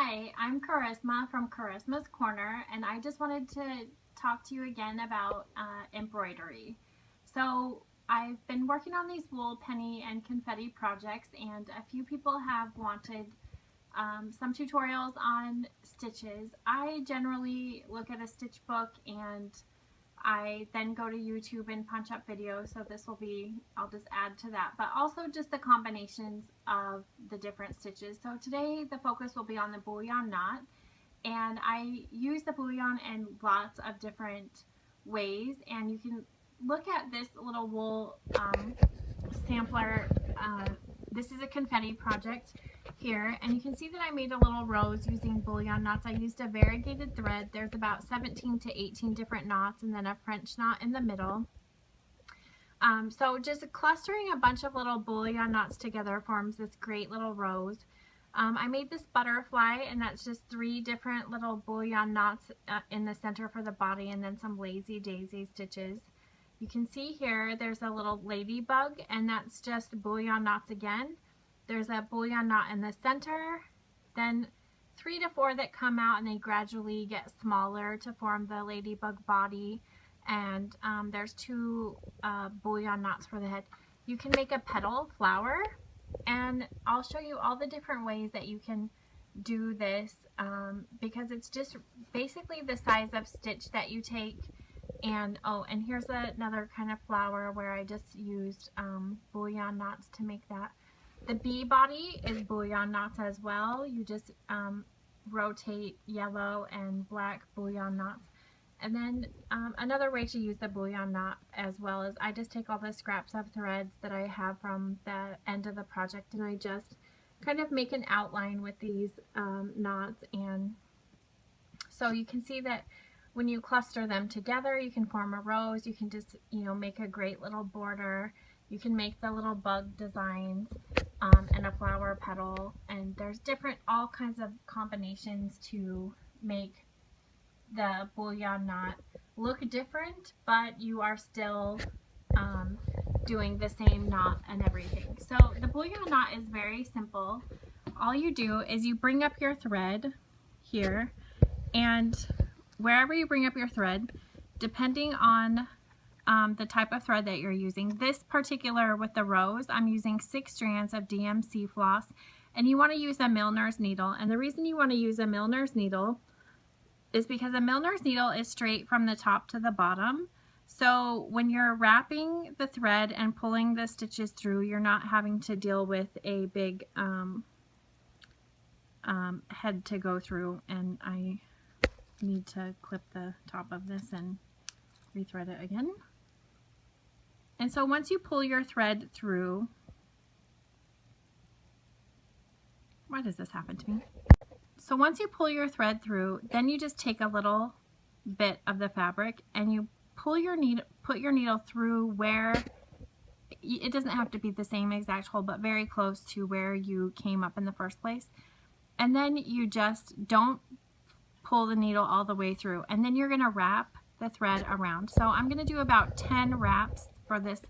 Hi, I'm Charisma from Charisma's Corner, and I just wanted to talk to you again about embroidery. So I've been working on these wool, penny, and confetti projects, and a few people have wanted some tutorials on stitches. I generally look at a stitch book and I then go to YouTube and punch up videos, so this will be, I'll just add to that, but also just the combinations of the different stitches. So today the focus will be on the bullion knot, and I use the bullion in lots of different ways, and you can look at this little wool sampler. This is a confetti project here, and you can see that I made a little rose using bullion knots. I used a variegated thread. There's about 17 to 18 different knots, and then a French knot in the middle. So just clustering a bunch of little bullion knots together forms this great little rose. I made this butterfly, and that's just 3 different little bullion knots in the center for the body, and then some lazy daisy stitches. You can see here there's a little ladybug, and that's just bullion knots again. There's a bullion knot in the center, then 3 to 4 that come out, and they gradually get smaller to form the ladybug body. And there's 2 bullion knots for the head. You can make a petal flower, and I'll show you all the different ways that you can do this because it's just basically the size of stitch that you take. And and here's another kind of flower where I just used bullion knots to make that. The bee body is bullion knots as well. You just rotate yellow and black bullion knots. And then another way to use the bullion knot as well is I just take all the scraps of threads that I have from the end of the project, and I just kind of make an outline with these knots. And so you can see that when you cluster them together, you can form a rose. You can just, make a great little border. You can make the little bug designs and a flower petal. And there's all kinds of combinations to make the bullion knot look different, but you are still doing the same knot and everything. So the bullion knot is very simple. All you do is you bring up your thread here, and wherever you bring up your thread, depending on the type of thread that you're using. This particular with the rose, I'm using 6 strands of DMC floss, and you want to use a milliner's needle. And the reason you want to use a milliner's needle is because a milliner's needle is straight from the top to the bottom. So when you're wrapping the thread and pulling the stitches through, you're not having to deal with a big head to go through. And I need to clip the top of this and rethread it again. And so once you pull your thread through, why does this happen to me? So once you pull your thread through, then you just take a little bit of the fabric and you pull your needle, put your needle through where, it doesn't have to be the same exact hole, but very close to where you came up in the first place. And then you just don't pull the needle all the way through, and then you're going to wrap the thread around. So I'm going to do about 10 wraps for this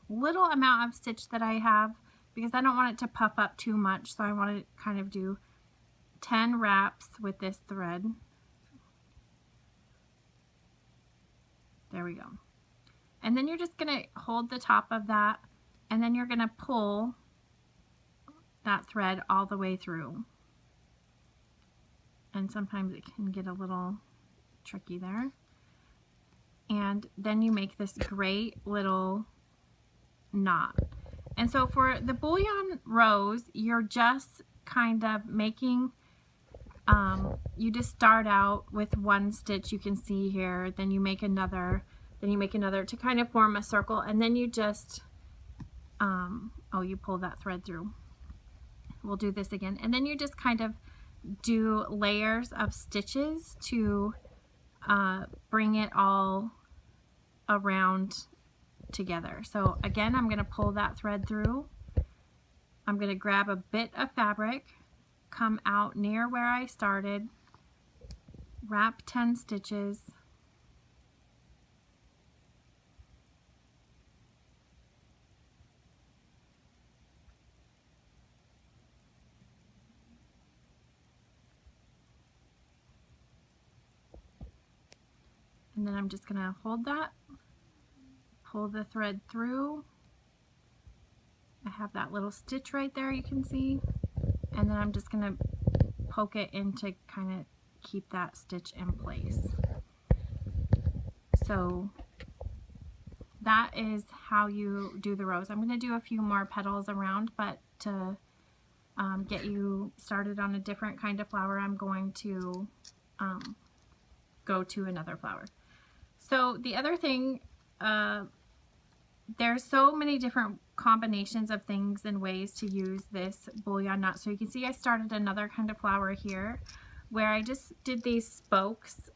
little amount of stitch that I have, because I don't want it to puff up too much, so I want to kind of do 10 wraps with this thread. There we go. And then you're just going to hold the top of that, and then you're going to pull that thread all the way through. And sometimes it can get a little tricky there. And then you make this great little knot. And so for the bullion rose, you're just kind of making, you just start out with 1 stitch, you can see here, then you make another, to kind of form a circle, and then you just, you pull that thread through. We'll do this again. And then you just kind of do layers of stitches to bring it all around together. So again, I'm going to pull that thread through. I'm going to grab a bit of fabric, come out near where I started, wrap 10 stitches, And then I'm just going to hold that, pull the thread through. I have that little stitch right there, you can see. And then I'm just going to poke it in to kind of keep that stitch in place. So that is how you do the rose. I'm going to do a few more petals around, but to get you started on a different kind of flower, I'm going to go to another flower. So the other thing, there's so many different combinations of things and ways to use this bullion knot. So you can see I started another kind of flower here where I just did these spokes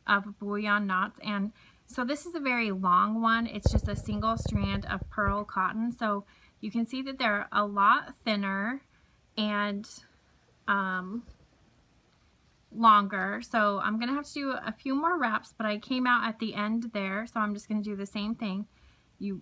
of bullion knots, and so this is a very long one. It's just a single strand of pearl cotton, so you can see that they're a lot thinner and longer. So I'm gonna have to do a few more wraps, but I came out at the end there, so I'm just gonna do the same thing. You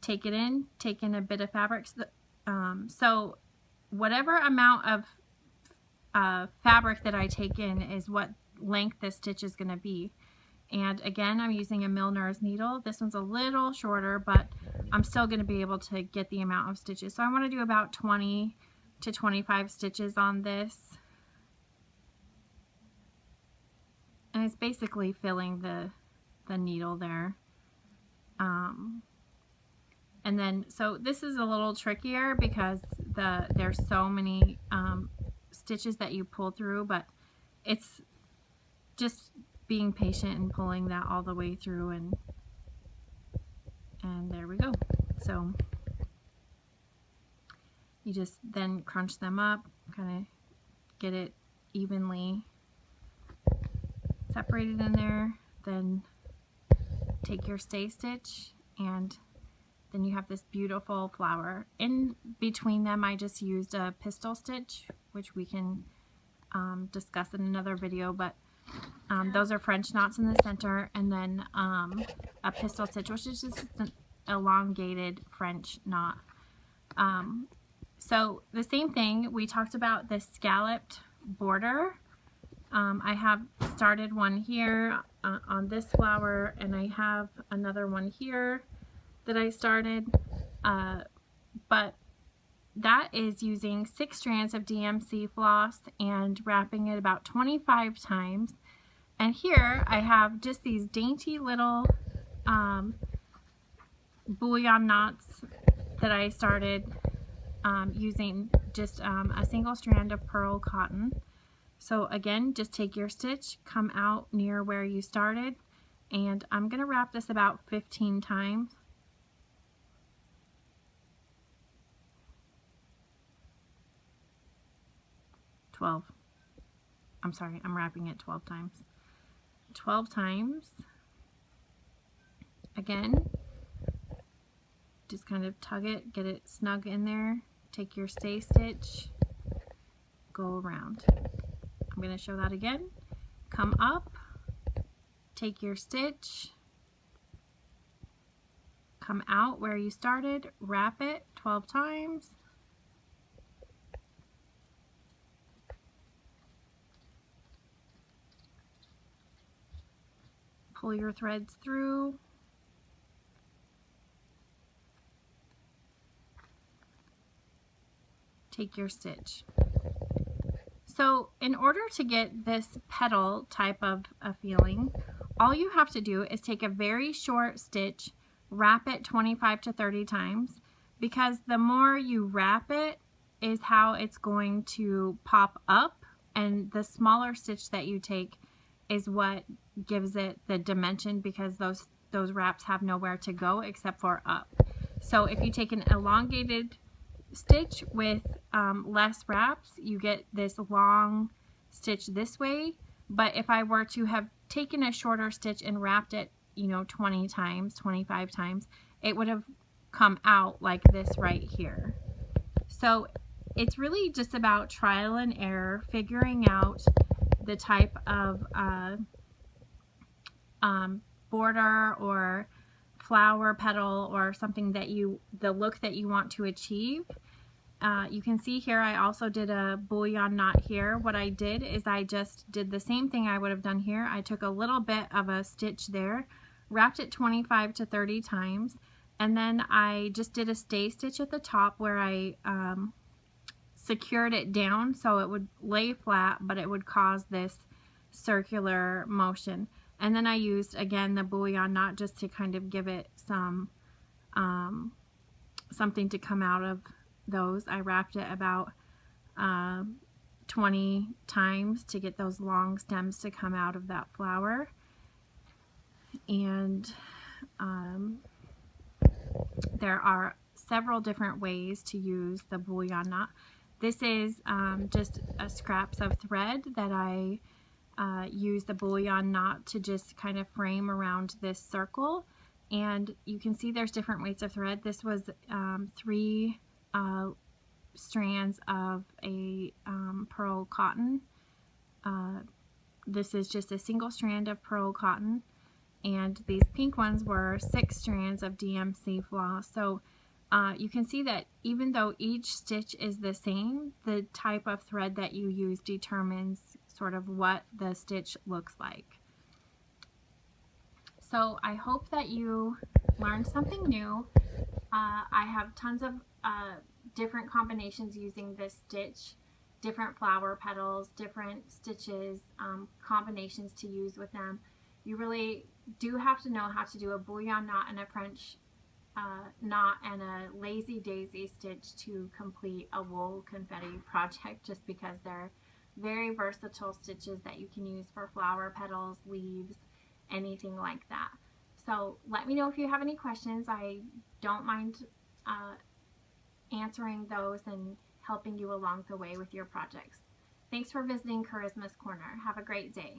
take in a bit of fabric, so whatever amount of fabric that I take in is what length this stitch is going to be. And again, I'm using a milliner's needle. This one's a little shorter, but I'm still going to be able to get the amount of stitches. So I want to do about 20 to 25 stitches on this. And it's basically filling the needle there. And then, so this is a little trickier because there's so many stitches that you pull through, but it's just being patient and pulling that all the way through, and there we go. So you just then crunch them up, kind of get it evenly separated in there, then take your stay stitch, and then you have this beautiful flower. In between them I just used a pistol stitch, which we can discuss in another video, but those are French knots in the center, and then a pistol stitch, which is just an elongated French knot. So the same thing, we talked about the scalloped border. I have started one here on this flower, and I have another one here that I started, but that is using 6 strands of DMC floss and wrapping it about 25 times. And here I have just these dainty little bullion knots that I started using just a single strand of pearl cotton. So again, just take your stitch, come out near where you started, and I'm going to wrap this about 15 times. I'm sorry, I'm wrapping it 12 times. 12 times. Again, just kind of tug it, get it snug in there, take your stay stitch, go around. I'm going to show that again. Come up, take your stitch, come out where you started, wrap it 12 times. Pull your threads through. Take your stitch. So in order to get this petal type of a feeling, all you have to do is take a very short stitch, wrap it 25 to 30 times, because the more you wrap it is how it's going to pop up, and the smaller stitch that you take is what gives it the dimension, because those wraps have nowhere to go except for up. So if you take an elongated stitch with less wraps, you get this long stitch this way. But if I were to have taken a shorter stitch and wrapped it, 20 times, 25 times, it would have come out like this right here. So it's really just about trial and error, figuring out the type of border or flower petal or something that the look that you want to achieve. you can see here I also did a bullion knot here. What I did is I just did the same thing I would have done here. I took a little bit of a stitch there, wrapped it 25 to 30 times, and then I just did a stay stitch at the top where I secured it down so it would lay flat, but it would cause this circular motion. And then I used again the bullion knot just to kind of give it some something to come out of those. I wrapped it about 20 times to get those long stems to come out of that flower. And there are several different ways to use the bullion knot. This is just scraps of thread that I use the bullion knot to just kind of frame around this circle. And you can see there's different weights of thread. This was 3 strands of a pearl cotton. This is just a single strand of pearl cotton, and these pink ones were 6 strands of DMC floss. So you can see that even though each stitch is the same, the type of thread that you use determines sort of what the stitch looks like. So I hope that you learned something new. I have tons of different combinations using this stitch, different flower petals, different stitches, combinations to use with them. You really do have to know how to do a bullion knot and a French knot and a lazy daisy stitch to complete a wool confetti project, just because they're very versatile stitches that you can use for flower petals, leaves, anything like that. So let me know if you have any questions. I don't mind answering those and helping you along the way with your projects. Thanks for visiting Charisma's Corner. Have a great day.